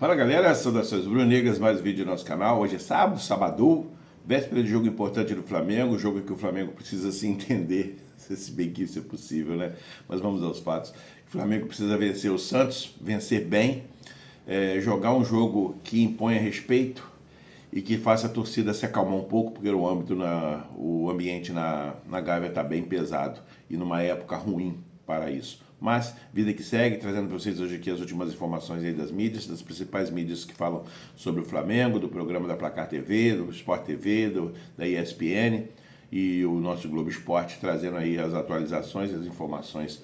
Fala galera, saudações rubro-negras, mais um vídeo do nosso canal. Hoje é sábado, sabadão, véspera de jogo importante do Flamengo, jogo que o Flamengo precisa se entender, se bem que isso é possível, né? Mas vamos aos fatos. O Flamengo precisa vencer o Santos, vencer bem, jogar um jogo que imponha respeito e que faça a torcida se acalmar um pouco, porque o ambiente na Gávea está bem pesado e numa época ruim para isso. Mas, vida que segue, trazendo para vocês hoje aqui as últimas informações aí das mídias, das principais mídias que falam sobre o Flamengo, do programa da Placar TV, do Sport TV, da ESPN e o nosso Globo Esporte, trazendo aí as atualizações e as informações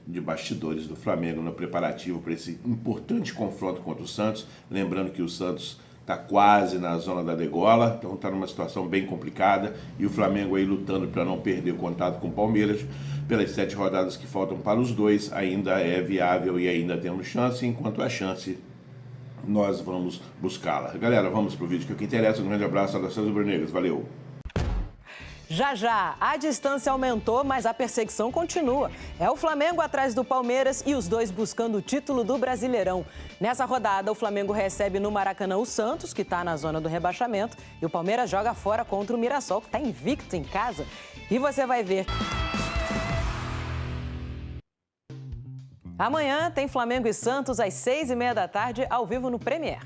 de bastidores do Flamengo no preparativo para esse importante confronto contra o Santos. Lembrando que o Santos está quase na zona da degola, então está numa situação bem complicada e o Flamengo aí lutando para não perder o contato com o Palmeiras. Pelas 7 rodadas que faltam para os dois, ainda é viável e ainda temos chance, enquanto a chance nós vamos buscá-la. Galera, vamos pro vídeo que é o que interessa. Um grande abraço, saudações rubro-negras, valeu! Já, a distância aumentou, mas a perseguição continua. É o Flamengo atrás do Palmeiras e os dois buscando o título do Brasileirão. Nessa rodada, o Flamengo recebe no Maracanã o Santos, que está na zona do rebaixamento, e o Palmeiras joga fora contra o Mirassol, que está invicto em casa. E você vai ver. Amanhã tem Flamengo e Santos às 6h30 da tarde, ao vivo no Premier.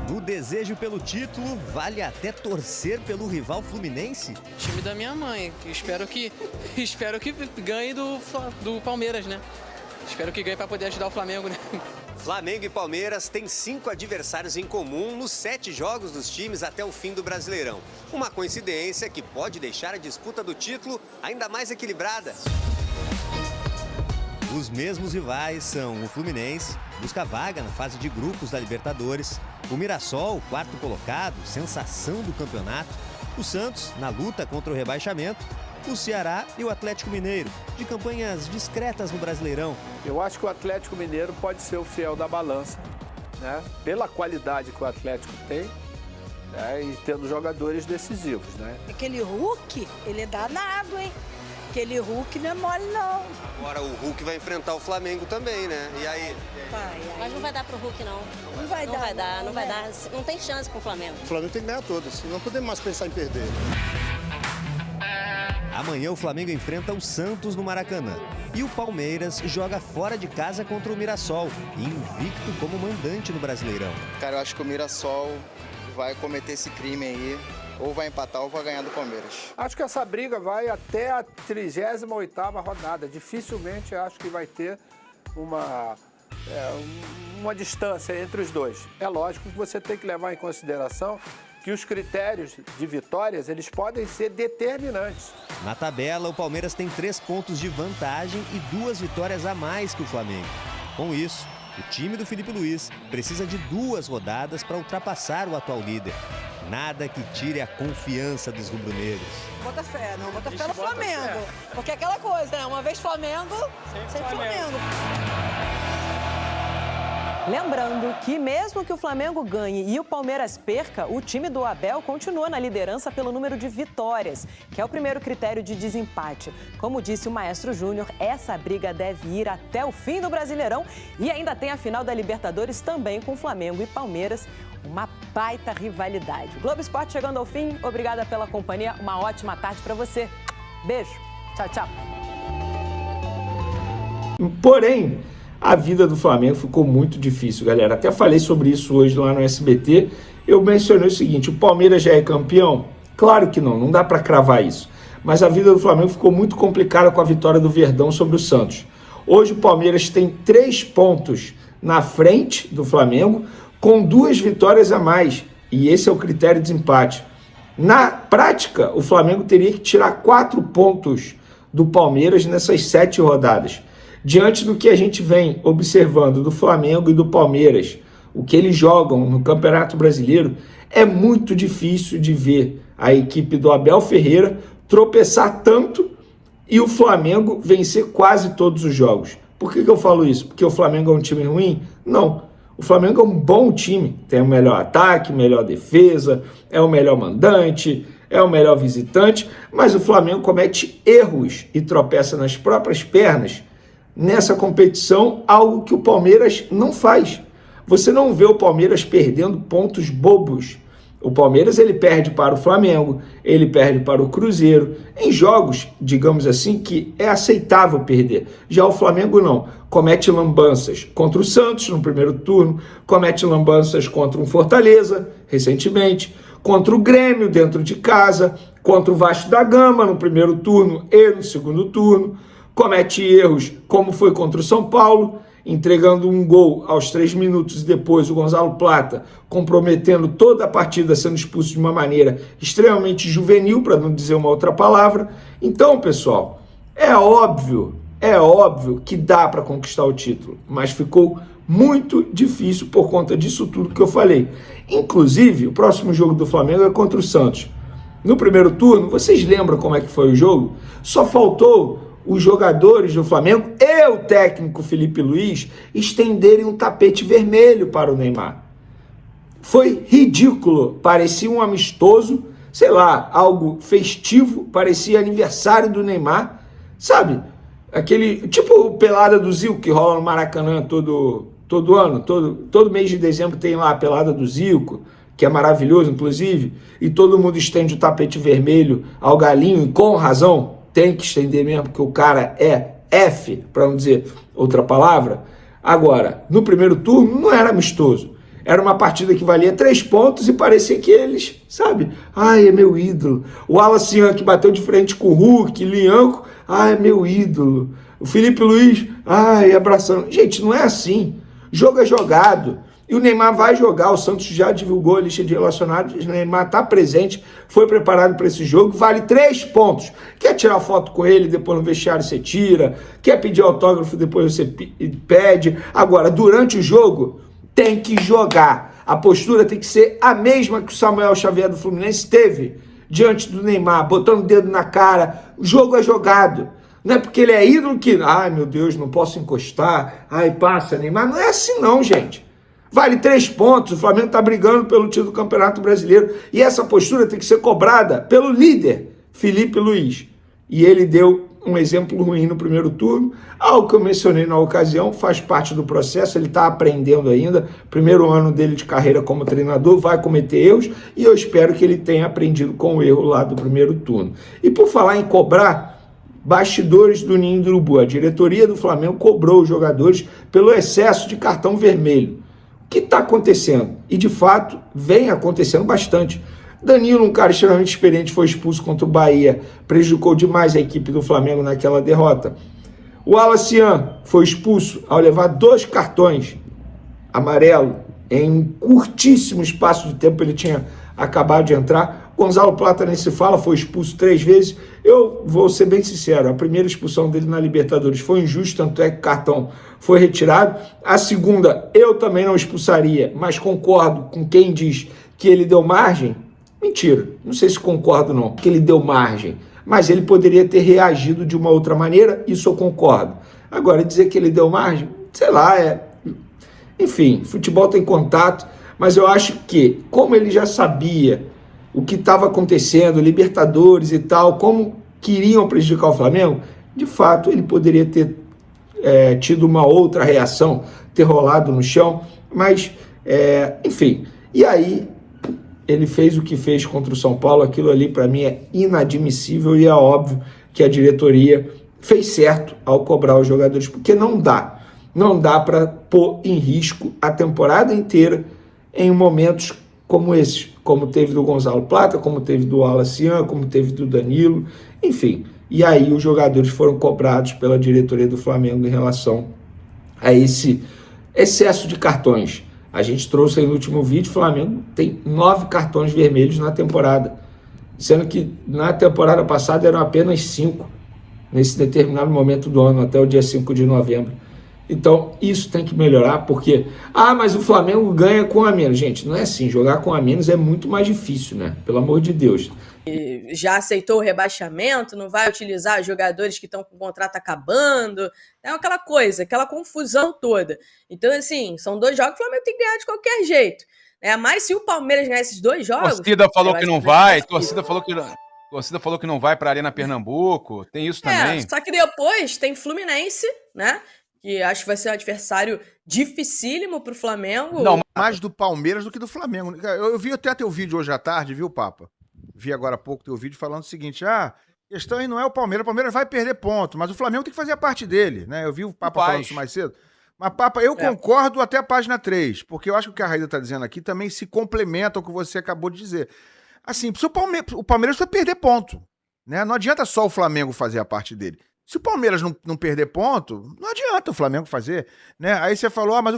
No desejo pelo título, vale até torcer pelo rival Fluminense? Time da minha mãe. Espero que ganhe do Palmeiras, né? Espero que ganhe para poder ajudar o Flamengo, né? Flamengo e Palmeiras têm 5 adversários em comum nos 7 jogos dos times até o fim do Brasileirão. Uma coincidência que pode deixar a disputa do título ainda mais equilibrada. Os mesmos rivais são o Fluminense, busca vaga na fase de grupos da Libertadores, o Mirassol, quarto colocado, sensação do campeonato, o Santos, na luta contra o rebaixamento, o Ceará e o Atlético Mineiro, de campanhas discretas no Brasileirão. Eu acho que o Atlético Mineiro pode ser o fiel da balança, né? Pela qualidade que o Atlético tem, né? E tendo jogadores decisivos, né? Aquele Hulk, ele é danado, hein? Aquele Hulk não é mole, não. Agora o Hulk vai enfrentar o Flamengo também, né? E aí? Mas não vai dar pro Hulk, não. Não vai dar. Não tem chance com o Flamengo. O Flamengo tem que ganhar todas, não podemos mais pensar em perder. Amanhã o Flamengo enfrenta o Santos no Maracanã. E o Palmeiras joga fora de casa contra o Mirassol, invicto como mandante no Brasileirão. Cara, eu acho que o Mirassol vai cometer esse crime aí. Ou vai empatar ou vai ganhar do Palmeiras. Acho que essa briga vai até a 38ª rodada. Dificilmente acho que vai ter uma distância entre os dois. É lógico que você tem que levar em consideração que os critérios de vitórias, eles podem ser determinantes. Na tabela, o Palmeiras tem 3 pontos de vantagem e 2 vitórias a mais que o Flamengo. Com isso, o time do Felipe Luiz precisa de 2 rodadas para ultrapassar o atual líder. Nada que tire a confiança dos rubro-negros. Bota fé no Flamengo. Porque é aquela coisa, né? Uma vez Flamengo, sempre Flamengo. Lembrando que mesmo que o Flamengo ganhe e o Palmeiras perca, o time do Abel continua na liderança pelo número de vitórias, que é o primeiro critério de desempate. Como disse o Maestro Júnior, essa briga deve ir até o fim do Brasileirão e ainda tem a final da Libertadores também com Flamengo e Palmeiras. Uma baita rivalidade. Globo Esporte chegando ao fim. Obrigada pela companhia. Uma ótima tarde para você. Beijo. Tchau, tchau. Porém, a vida do Flamengo ficou muito difícil, galera. Até falei sobre isso hoje lá no SBT. Eu mencionei o seguinte: o Palmeiras já é campeão? Claro que não dá para cravar isso. Mas a vida do Flamengo ficou muito complicada com a vitória do Verdão sobre o Santos. Hoje o Palmeiras tem 3 pontos na frente do Flamengo, com 2 vitórias a mais. E esse é o critério de desempate. Na prática, o Flamengo teria que tirar 4 pontos do Palmeiras nessas 7 rodadas. Diante do que a gente vem observando do Flamengo e do Palmeiras, o que eles jogam no Campeonato Brasileiro, é muito difícil de ver a equipe do Abel Ferreira tropeçar tanto e o Flamengo vencer quase todos os jogos. Por que eu falo isso? Porque o Flamengo é um time ruim? Não. O Flamengo é um bom time, tem o melhor ataque, melhor defesa, é o melhor mandante, é o melhor visitante, mas o Flamengo comete erros e tropeça nas próprias pernas nessa competição, algo que o Palmeiras não faz. Você não vê o Palmeiras perdendo pontos bobos. O Palmeiras ele perde para o Flamengo, ele perde para o Cruzeiro, em jogos, digamos assim, que é aceitável perder. Já o Flamengo não. Comete lambanças contra o Santos no primeiro turno, comete lambanças contra um Fortaleza, recentemente, contra o Grêmio dentro de casa, contra o Vasco da Gama no primeiro turno e no segundo turno, comete erros como foi contra o São Paulo, entregando um gol aos 3 minutos e depois o Gonzalo Plata comprometendo toda a partida, sendo expulso de uma maneira extremamente juvenil, para não dizer uma outra palavra. Então, pessoal, é óbvio que dá para conquistar o título, mas ficou muito difícil por conta disso tudo que eu falei. Inclusive, o próximo jogo do Flamengo é contra o Santos. No primeiro turno, vocês lembram como é que foi o jogo? Só faltou os jogadores do Flamengo e o técnico Felipe Luiz estenderem um tapete vermelho para o Neymar. Foi ridículo, parecia um amistoso, sei lá, algo festivo, parecia aniversário do Neymar, sabe? Aquele, tipo pelada do Zico que rola no Maracanã todo ano, todo mês de dezembro tem lá a pelada do Zico, que é maravilhoso, inclusive, e todo mundo estende o tapete vermelho ao Galinho, e com razão, tem que estender mesmo, porque o cara é F, para não dizer outra palavra. Agora, no primeiro turno, não era amistoso. Era uma partida que valia 3 pontos e parecia que eles, sabe? Ai, é meu ídolo. O Wallace que bateu de frente com o Hulk, Lianco, ai, é meu ídolo. O Felipe Luiz, ai, abraçando. Gente, não é assim. Jogo é jogado. E o Neymar vai jogar, o Santos já divulgou a lista de relacionados, o Neymar está presente, foi preparado para esse jogo, vale 3 pontos. Quer tirar foto com ele, depois no vestiário você tira, quer pedir autógrafo, depois você pede. Agora, durante o jogo, tem que jogar. A postura tem que ser a mesma que o Samuel Xavier do Fluminense teve diante do Neymar, botando o dedo na cara. O jogo é jogado. Não é porque ele é ídolo que, ai meu Deus, não posso encostar, ai passa Neymar. Não é assim não, gente. Vale 3 pontos, o Flamengo está brigando pelo título do Campeonato Brasileiro e essa postura tem que ser cobrada pelo líder, Felipe Luiz. E ele deu um exemplo ruim no primeiro turno, algo que eu mencionei na ocasião, faz parte do processo, ele está aprendendo ainda, primeiro ano dele de carreira como treinador, vai cometer erros e eu espero que ele tenha aprendido com o erro lá do primeiro turno. E por falar em cobrar, bastidores do Ninho do Urubu, a diretoria do Flamengo cobrou os jogadores pelo excesso de cartão vermelho. O que está acontecendo? E de fato vem acontecendo bastante. Danilo, um cara extremamente experiente, foi expulso contra o Bahia, prejudicou demais a equipe do Flamengo naquela derrota. O Wallace foi expulso ao levar 2 cartões amarelo em um curtíssimo espaço de tempo, ele tinha acabado de entrar. Gonzalo Plata nem se fala, foi expulso 3 vezes. Eu vou ser bem sincero, a primeira expulsão dele na Libertadores foi injusta, tanto é que o cartão foi retirado. A segunda, eu também não expulsaria, mas concordo com quem diz que ele deu margem. Mentira, não sei se concordo não, que ele deu margem, mas ele poderia ter reagido de uma outra maneira, isso eu concordo. Agora, dizer que ele deu margem, sei lá, enfim, futebol tem contato, mas eu acho que, como ele já sabia o que estava acontecendo, Libertadores e tal, como queriam prejudicar o Flamengo, de fato ele poderia ter tido uma outra reação, ter rolado no chão, mas, enfim, e aí ele fez o que fez contra o São Paulo, aquilo ali para mim é inadmissível e é óbvio que a diretoria fez certo ao cobrar os jogadores, porque não dá para pôr em risco a temporada inteira em momentos como esses, como teve do Gonzalo Plata, como teve do Wallace, como teve do Danilo, enfim. E aí os jogadores foram cobrados pela diretoria do Flamengo em relação a esse excesso de cartões. A gente trouxe aí no último vídeo, o Flamengo tem 9 cartões vermelhos na temporada, sendo que na temporada passada eram apenas 5, nesse determinado momento do ano, até o dia 5 de novembro. Então, isso tem que melhorar, porque, mas o Flamengo ganha com a menos. Gente, não é assim, jogar com a menos é muito mais difícil, né? Pelo amor de Deus. Já aceitou o rebaixamento, não vai utilizar jogadores que estão com o contrato acabando, é aquela coisa, aquela confusão toda. Então, assim, são 2 jogos que o Flamengo tem que ganhar de qualquer jeito. Mas se o Palmeiras ganhar esses 2 jogos... Torcida falou que não vai, torcida falou que não... A torcida falou que não vai pra Arena Pernambuco, tem isso também. Só que depois tem Fluminense, né? Que acho que vai ser um adversário dificílimo pro Flamengo. Não, mais do Palmeiras do que do Flamengo. Eu vi até teu vídeo hoje à tarde, viu, Papa? Vi agora há pouco teu vídeo falando o seguinte, a questão aí não é o Palmeiras vai perder ponto, mas o Flamengo tem que fazer a parte dele, né? Eu vi o Papa falando isso mais cedo. Mas, Papa, eu concordo até a página 3, porque eu acho que o que a Raíza tá dizendo aqui também se complementa ao que você acabou de dizer. Assim, o Palmeiras vai perder ponto, né? Não adianta só o Flamengo fazer a parte dele. Se o Palmeiras não perder ponto, não adianta o Flamengo fazer, né? Aí você falou, mas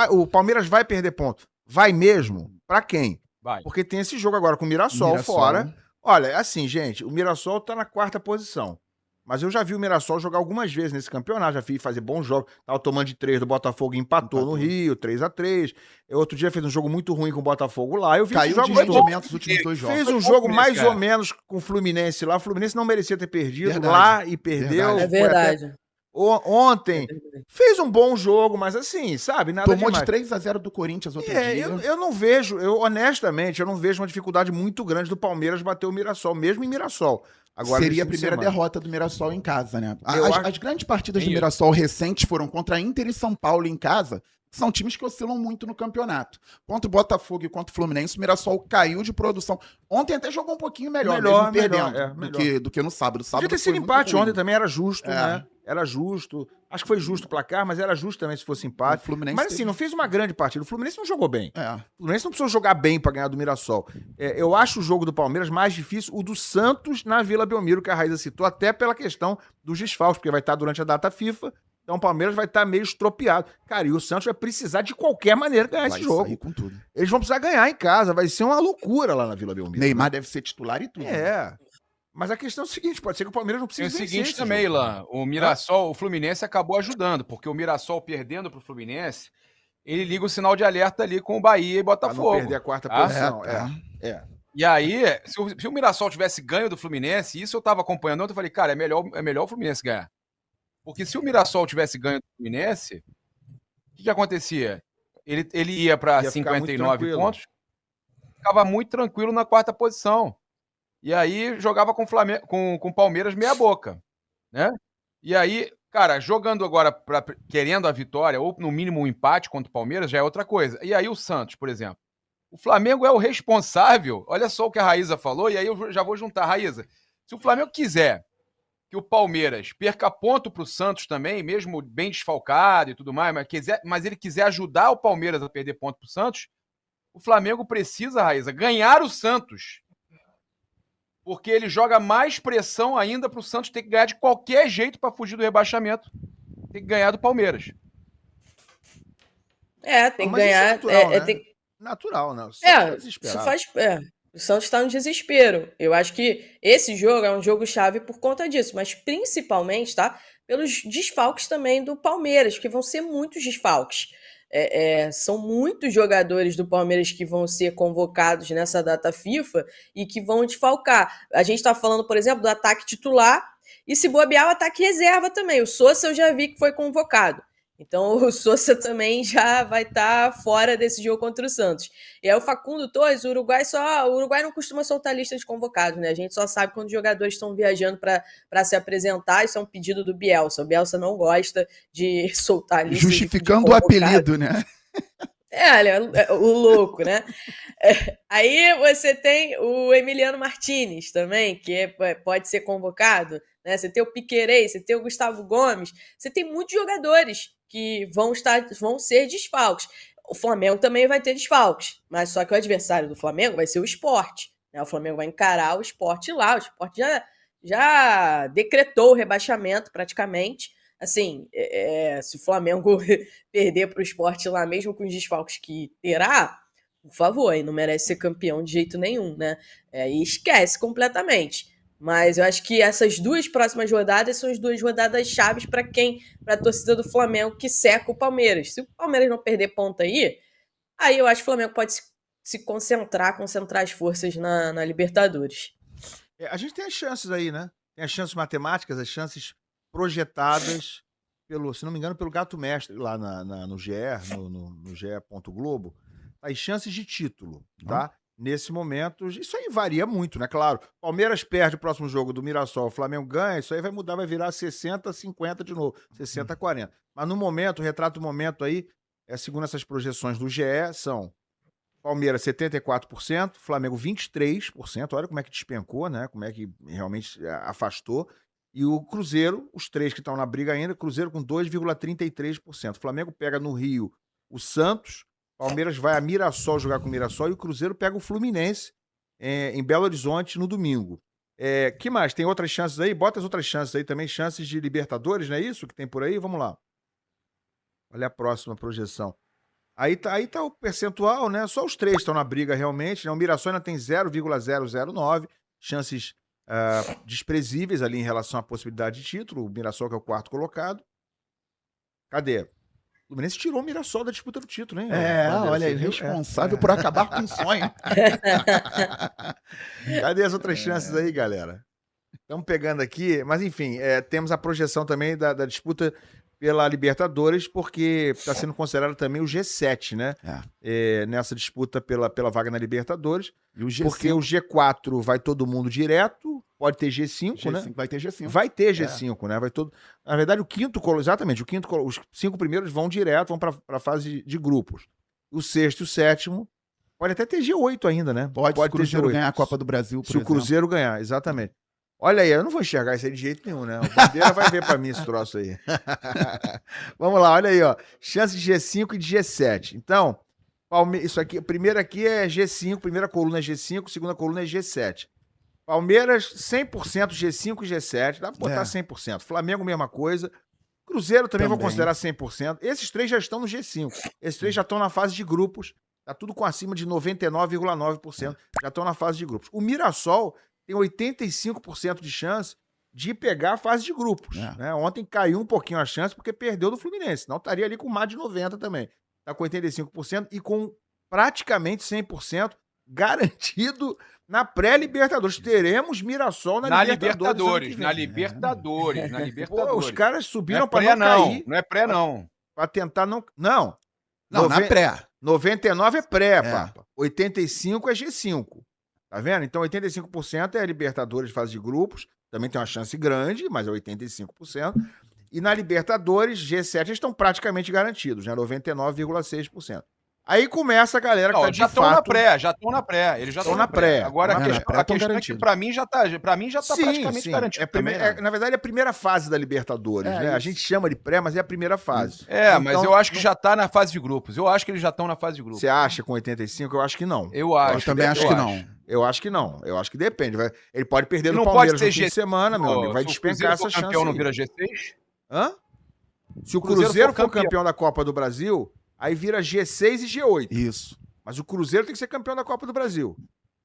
o Palmeiras vai perder ponto. Vai mesmo? Pra quem? Vai. Porque tem esse jogo agora com o Mirassol fora. Olha, assim, gente, o Mirassol tá na 4ª posição. Mas eu já vi o Mirassol jogar algumas vezes nesse campeonato, já vi fazer bons jogos. Tava tomando de 3 do Botafogo, empatou no Rio, 3-3. Outro dia fez um jogo muito ruim com o Botafogo lá. Eu vi Caiu de rendimento nos últimos 2 jogos. Fez um jogo mais ou menos com o Fluminense lá. O Fluminense não merecia ter perdido lá e perdeu. É verdade. Ontem fez um bom jogo, mas assim, sabe? Nada Tomou demais. de 3-0 do Corinthians outro dia. Eu não vejo, honestamente, eu não vejo uma dificuldade muito grande do Palmeiras bater o Mirassol, mesmo em Mirassol. Agora, seria a primeira derrota do Mirassol em casa, né? As grandes partidas do isso. Mirassol recentes foram contra Inter e São Paulo em casa, que são times que oscilam muito no campeonato. Contra o Botafogo e contra o Fluminense, o Mirassol caiu de produção. Ontem até jogou um pouquinho melhor mesmo perdendo do que no sábado. Podia ter sido empate ontem também, era justo, né? Era justo. Acho que foi justo o placar, mas era justo também se fosse empate. Mas assim, não fez uma grande partida. O Fluminense não jogou bem. O Fluminense não precisou jogar bem pra ganhar do Mirassol. Eu acho o jogo do Palmeiras mais difícil, o do Santos na Vila Belmiro, que a Raíza citou, até pela questão dos desfalques, porque vai estar durante a data FIFA. Então o Palmeiras vai estar meio estropiado. Cara, e o Santos vai precisar de qualquer maneira ganhar esse jogo. Sair com tudo. Eles vão precisar ganhar em casa. Vai ser uma loucura lá na Vila Belmiro. Neymar deve ser titular e tudo. Mas a questão é o seguinte, pode ser que o Palmeiras não precise Tem o vencer seguinte esse também, jogo. Ilan, o Mirassol, o Fluminense acabou ajudando, porque o Mirassol perdendo pro Fluminense, ele liga o sinal de alerta ali com o Bahia e Botafogo. Pra não perder a 4ª posição. E aí, se o Mirassol tivesse ganho do Fluminense, isso eu tava acompanhando ontem, eu falei, cara, é melhor o Fluminense ganhar. Porque se o Mirassol tivesse ganho do Fluminense, o que acontecia? Ele ia pra 59 pontos, ficava muito tranquilo na 4ª posição. E aí jogava com o Palmeiras meia boca, né? E aí, cara, jogando agora, querendo a vitória, ou no mínimo um empate contra o Palmeiras, já é outra coisa. E aí o Santos, por exemplo. O Flamengo é o responsável, olha só o que a Raíza falou, e aí eu já vou juntar. Raíza, se o Flamengo quiser que o Palmeiras perca ponto pro Santos também, mesmo bem desfalcado e tudo mais, mas ele quiser ajudar o Palmeiras a perder ponto pro Santos, o Flamengo precisa, Raíza, ganhar o Santos. Porque ele joga mais pressão ainda pro Santos ter que ganhar de qualquer jeito para fugir do rebaixamento. Tem que ganhar do Palmeiras. Tem que ganhar. Isso é natural, né? Natural, né? Isso faz. O Santos está no desespero. Eu acho que esse jogo é um jogo-chave por conta disso, mas principalmente, tá? Pelos desfalques também do Palmeiras, que vão ser muitos desfalques. São muitos jogadores do Palmeiras que vão ser convocados nessa data FIFA e que vão desfalcar. A gente está falando, por exemplo, do ataque titular e, se bobear, o ataque reserva também. O Sousa eu já vi que foi convocado. Então o Sousa também já vai estar fora desse jogo contra o Santos. E aí o Facundo Torres, o Uruguai não costuma soltar lista de convocados, né? A gente só sabe quando os jogadores estão viajando para se apresentar. Isso é um pedido do Bielsa. O Bielsa não gosta de soltar lista. Justificando o apelido, né? O louco, né? Aí você tem o Emiliano Martinez também, que pode ser convocado, né? Você tem o Piquerez, você tem o Gustavo Gomes, você tem muitos jogadores que vão ser desfalques. O Flamengo também vai ter desfalques, mas só que o adversário do Flamengo vai ser o Sport, né? O Flamengo vai encarar o Sport lá, o Sport já decretou o rebaixamento praticamente. Assim, se o Flamengo perder para o Sport lá, mesmo com os desfalques que terá, por favor, aí não merece ser campeão de jeito nenhum, né? E esquece completamente. Mas eu acho que essas duas próximas rodadas são as duas rodadas chaves para a torcida do Flamengo que seca o Palmeiras. Se o Palmeiras não perder ponta aí eu acho que o Flamengo pode se concentrar as forças na Libertadores. A gente tem as chances aí, né? Tem as chances matemáticas, as chances projetadas se não me engano, pelo Gato Mestre lá no GE, no GE.globo. As chances de título, tá? nesse momento, isso aí varia muito, né? Claro, Palmeiras perde o próximo jogo do Mirassol, o Flamengo ganha, isso aí vai mudar, vai virar 60-50 de novo, 60-40. Mas no momento, o retrato do momento aí, segundo essas projeções do GE, são Palmeiras 74%, Flamengo 23%, olha como é que despencou, né? Como é que realmente afastou. E o Cruzeiro, os três que estão na briga ainda, Cruzeiro com 2,33%. Flamengo pega no Rio o Santos, Palmeiras vai a Mirassol jogar com o Mirassol e o Cruzeiro pega o Fluminense em Belo Horizonte no domingo. Que mais? Tem outras chances aí? Bota as outras chances aí também, chances de Libertadores, não é isso que tem por aí? Vamos lá. Olha a próxima projeção. Aí tá o percentual, né? Só os três estão na briga realmente, né? O Mirassol ainda tem 0,009, chances desprezíveis ali em relação à possibilidade de título. O Mirassol que é o quarto colocado. Cadê? O Fluminense tirou o Mirassol da disputa do título, hein? Olha aí, responsável por acabar com o sonho. Cadê as outras chances aí, galera? Estamos pegando aqui, mas enfim, temos a projeção também da disputa pela Libertadores, porque está sendo considerado também o G7, né? Nessa disputa pela vaga na Libertadores. E o G5. Porque o G4 vai todo mundo direto, pode ter G5, né? Vai ter G5. Vai ter G5, né? Na verdade, os 5 primeiros vão direto, vão para a fase de grupos. O sexto e o sétimo pode até ter G8 ainda, né? Pode se o Cruzeiro ganhar a Copa do Brasil, Se o Cruzeiro ganhar, exatamente. Olha aí, eu não vou enxergar isso aí de jeito nenhum, né? O Bandeira vai ver pra mim esse troço aí. Vamos lá, olha aí, ó. Chance de G5 e de G7. Então, isso aqui, a primeira aqui é G5, primeira coluna é G5, segunda coluna é G7. Palmeiras, 100% G5 e G7, dá pra botar 100%. Flamengo, mesma coisa. Cruzeiro também vou considerar 100%. Esses três já estão no G5. Esses três já estão na fase de grupos. Tá tudo com acima de 99,9%. Já estão na fase de grupos. O Mirassol tem 85% de chance de pegar a fase de grupos. Né? Ontem caiu um pouquinho a chance porque perdeu do Fluminense. Não estaria ali com mais de 90% também. Está com 85% e com praticamente 100% garantido na pré-Libertadores. Teremos Mirassol na Libertadores. Na Libertadores. Pô, os caras subiram para não cair. Não é pré, não. Para tentar não... Não, na pré. 99 é pré, papa. 85 é G5. Tá vendo? Então, 85% é Libertadores de fase de grupos. Também tem uma chance grande, mas é 85%. E na Libertadores, G7, eles estão praticamente garantidos, né? 99,6%. Aí começa a galera que já estão na pré, Eles já estão na pré. Agora, a questão é que pra mim já tá praticamente garantido. Na verdade, é a primeira fase da Libertadores, né? Isso. A gente chama de pré, mas é a primeira fase. Mas eu acho que já tá na fase de grupos. Eu acho que eles já estão na fase de grupos. Você acha com 85? Eu acho que não. Eu também acho que não. Eu acho que não. Eu acho que depende. Ele pode perder no Palmeiras no fim de semana, meu amigo. Vai despencar essa chance. Se o campeão não vira G6? Hã? Se o Cruzeiro for campeão da Copa do Brasil, aí vira G6 e G8. Isso. Mas o Cruzeiro tem que ser campeão da Copa do Brasil.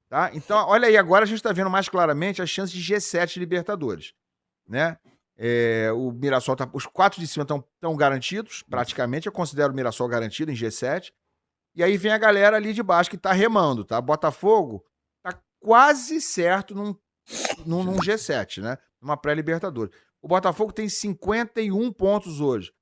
Tá? Então, olha aí, agora a gente está vendo mais claramente as chances de G7 de Libertadores. Né? O Mirassol os 4 de cima estão garantidos, praticamente. Eu considero o Mirassol garantido em G7. E aí vem a galera ali de baixo que está remando, tá? Botafogo tá quase certo num G7, né? Numa pré-Libertadores. O Botafogo tem 51 pontos hoje.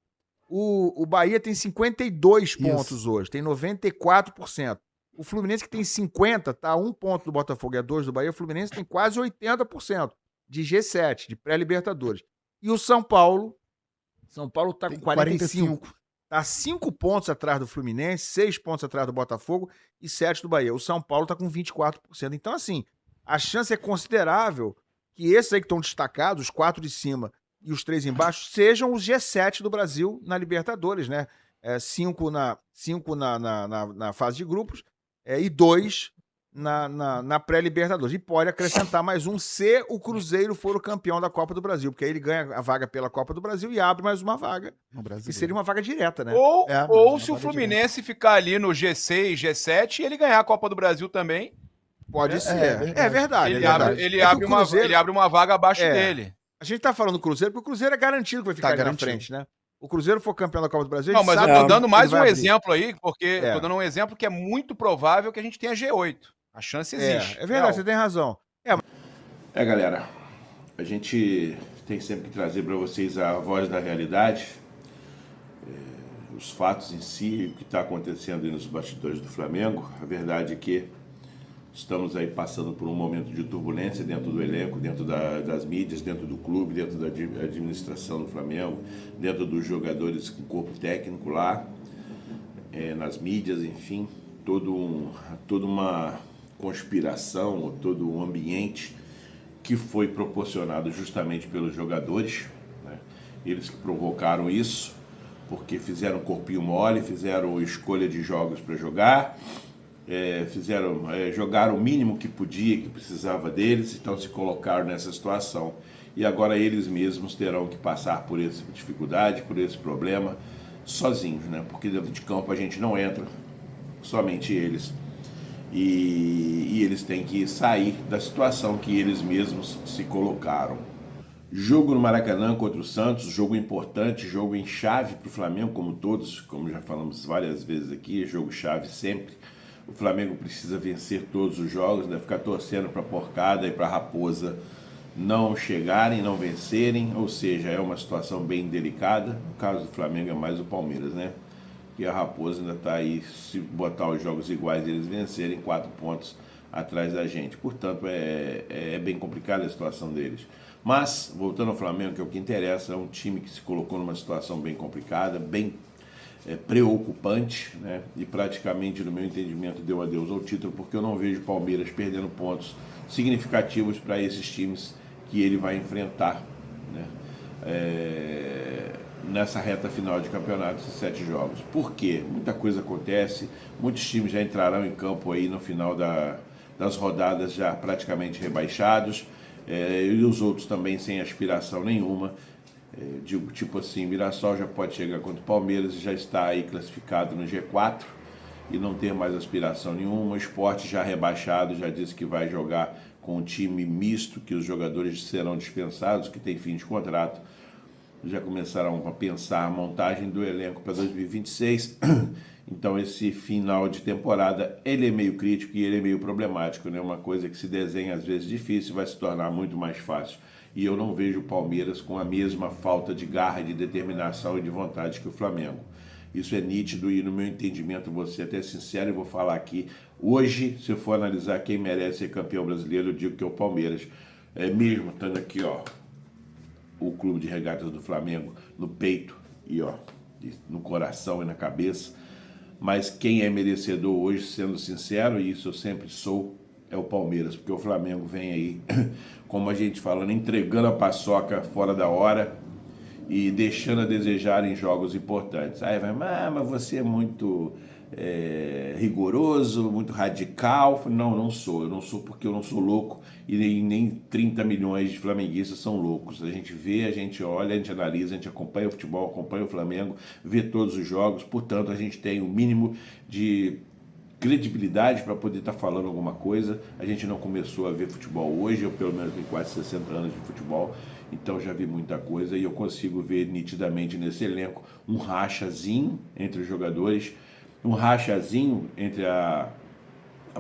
O Bahia tem 52 pontos hoje, tem 94%. O Fluminense, que tem 50, tá a 1 ponto do Botafogo e a 2 do Bahia. O Fluminense tem quase 80% de G7, de pré-Libertadores. E o São Paulo tá com 45. Tá 5 pontos atrás do Fluminense, 6 pontos atrás do Botafogo e 7 do Bahia. O São Paulo tá com 24%. Então, assim, a chance é considerável que esses aí que estão destacados, os 4 de cima e os 3 embaixo, sejam os G7 do Brasil na Libertadores, né? 5 na fase de grupos e 2 na pré-Libertadores. E pode acrescentar mais um se o Cruzeiro for o campeão da Copa do Brasil, porque aí ele ganha a vaga pela Copa do Brasil e abre mais uma vaga. Que seria uma vaga direta, né? Ou se o Fluminense ficar ali no G6, G7 e ele ganhar a Copa do Brasil também. Pode ser. É verdade. Ele abre uma vaga abaixo dele. A gente tá falando do Cruzeiro, porque o Cruzeiro é garantido que vai ficar ali na frente, né? O Cruzeiro for campeão da Copa do Brasil... Não, mas eu tô dando mais um exemplo aí, porque tô dando um exemplo que é muito provável que a gente tenha G8. A chance existe. É verdade, você tem razão. Galera, a gente tem sempre que trazer para vocês a voz da realidade, os fatos em si, o que está acontecendo aí nos bastidores do Flamengo. A verdade é que Estamos aí passando por um momento de turbulência dentro do elenco, dentro das mídias, dentro do clube, dentro da administração do Flamengo, dentro dos jogadores com corpo técnico lá, nas mídias, enfim, toda uma conspiração, todo um ambiente que foi proporcionado justamente pelos jogadores, né? Eles que provocaram isso, porque fizeram corpinho mole, fizeram escolha de jogos para jogar, jogaram o mínimo que podia, que precisava deles, então se colocaram nessa situação. E agora eles mesmos terão que passar por essa dificuldade, por esse problema, sozinhos, né? Porque dentro de campo a gente não entra, somente eles. E eles têm que sair da situação que eles mesmos se colocaram. Jogo no Maracanã contra o Santos, jogo importante, jogo em chave para o Flamengo, como todos, como já falamos várias vezes aqui, jogo chave sempre. O Flamengo precisa vencer todos os jogos, deve ficar torcendo para a Porcada e para a Raposa não chegarem, não vencerem, ou seja, é uma situação bem delicada. No caso do Flamengo é mais o Palmeiras, né? E a Raposa ainda está aí, se botar os jogos iguais, eles vencerem 4 pontos atrás da gente. Portanto, é bem complicada a situação deles. Mas, voltando ao Flamengo, que é o que interessa, é um time que se colocou numa situação bem complicada, bem preocupante, né? E praticamente, no meu entendimento, deu adeus ao título, porque eu não vejo o Palmeiras perdendo pontos significativos para esses times que ele vai enfrentar, né? Nessa reta final de campeonato, esses 7 jogos. Por quê? Muita coisa acontece, muitos times já entrarão em campo aí no final das rodadas já praticamente rebaixados, e os outros também sem aspiração nenhuma. Digo, tipo assim, Mirassol já pode chegar contra o Palmeiras e já está aí classificado no G4 e não ter mais aspiração nenhuma. O Sport já rebaixado, já disse que vai jogar com um time misto, que os jogadores serão dispensados, que tem fim de contrato. Já começaram a pensar a montagem do elenco para 2026. Então esse final de temporada, ele é meio crítico e ele é meio problemático, né? Uma coisa que se desenha às vezes difícil vai se tornar muito mais fácil. E eu não vejo o Palmeiras com a mesma falta de garra, de determinação e de vontade que o Flamengo. Isso é nítido e, no meu entendimento, vou ser até sincero e vou falar aqui. Hoje, se eu for analisar quem merece ser campeão brasileiro, eu digo que é o Palmeiras. Mesmo estando aqui, ó, o Clube de Regatas do Flamengo no peito e ó, no coração e na cabeça. Mas quem é merecedor hoje, sendo sincero, e isso eu sempre sou, é o Palmeiras, porque o Flamengo vem aí, como a gente falando, entregando a paçoca fora da hora e deixando a desejar em jogos importantes. Aí vai, mas você é muito rigoroso, muito radical. Não, não sou. Eu não sou porque eu não sou louco e nem 30 milhões de flamenguistas são loucos. A gente vê, a gente olha, a gente analisa, a gente acompanha o futebol, acompanha o Flamengo, vê todos os jogos. Portanto, a gente tem o mínimo de credibilidade para poder estar falando alguma coisa. A gente não começou a ver futebol hoje, eu pelo menos tenho quase 60 anos de futebol, então já vi muita coisa e eu consigo ver nitidamente nesse elenco um rachazinho entre os jogadores, um rachazinho entre a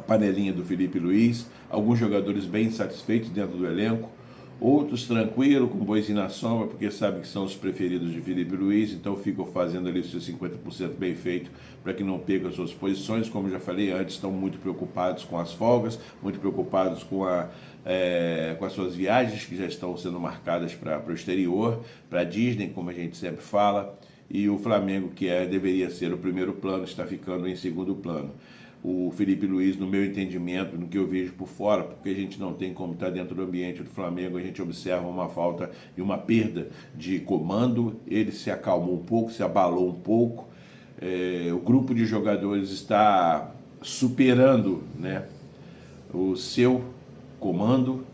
panelinha do Felipe Luiz, alguns jogadores bem satisfeitos dentro do elenco, outros tranquilos, com boizinho na sombra, porque sabem que são os preferidos de Felipe Luiz, então ficam fazendo ali os seus 50% bem feito para que não percam as suas posições. Como já falei antes, estão muito preocupados com as folgas, muito preocupados com as suas viagens, que já estão sendo marcadas para o exterior, para a Disney, como a gente sempre fala, e o Flamengo, que deveria ser o primeiro plano, está ficando em segundo plano. O Felipe Luiz, no meu entendimento, no que eu vejo por fora, porque a gente não tem como estar dentro do ambiente do Flamengo, a gente observa uma falta e uma perda de comando. Ele se acalmou um pouco, se abalou um pouco. O grupo de jogadores está superando, né, o seu comando,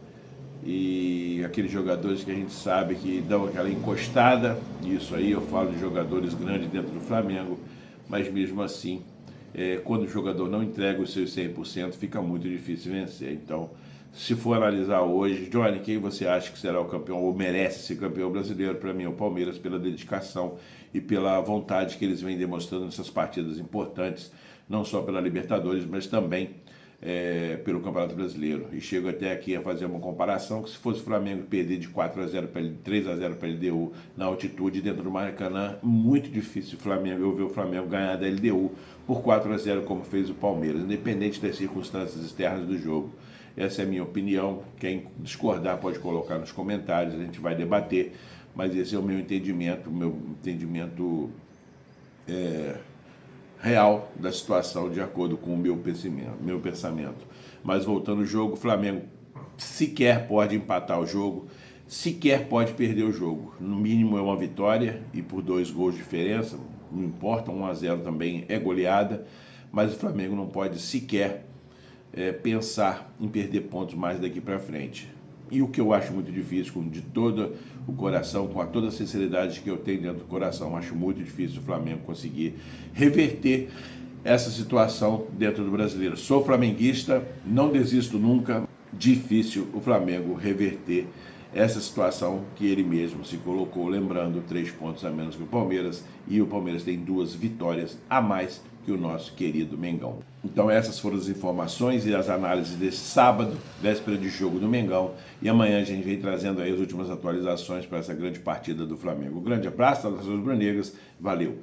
e aqueles jogadores que a gente sabe que dão aquela encostada. Isso aí eu falo de jogadores grandes dentro do Flamengo, mas mesmo assim, quando o jogador não entrega os seus 100%, fica muito difícil vencer. Então, se for analisar hoje, Johnny, quem você acha que será o campeão ou merece ser campeão brasileiro? Para mim é o Palmeiras, pela dedicação e pela vontade que eles vêm demonstrando nessas partidas importantes, não só pela Libertadores, mas também pelo Campeonato Brasileiro. E chego até aqui a fazer uma comparação, que se fosse o Flamengo perder de 4-0 para 3-0 para a LDU na altitude dentro do Maracanã, muito difícil eu ver o Flamengo ganhar da LDU por 4-0 como fez o Palmeiras, independente das circunstâncias externas do jogo. Essa é a minha opinião. Quem discordar pode colocar nos comentários, a gente vai debater, mas esse é o meu entendimento, real da situação, de acordo com o meu pensamento. Mas voltando ao jogo, o Flamengo sequer pode empatar o jogo, sequer pode perder o jogo. No mínimo é uma vitória, e por 2 gols de diferença, não importa, 1-0 também é goleada, mas o Flamengo não pode sequer pensar em perder pontos mais daqui para frente. E o que eu acho muito difícil, de todo o coração, com toda a sinceridade que eu tenho dentro do coração, acho muito difícil o Flamengo conseguir reverter essa situação dentro do Brasileiro. Sou flamenguista, não desisto nunca. Difícil o Flamengo reverter essa situação que ele mesmo se colocou, lembrando 3 pontos a menos que o Palmeiras, e o Palmeiras tem 2 vitórias a mais que o nosso querido Mengão. Então essas foram as informações e as análises desse sábado, véspera de jogo do Mengão, e amanhã a gente vem trazendo aí as últimas atualizações para essa grande partida do Flamengo. Um grande abraço, nações rubro-negras, valeu!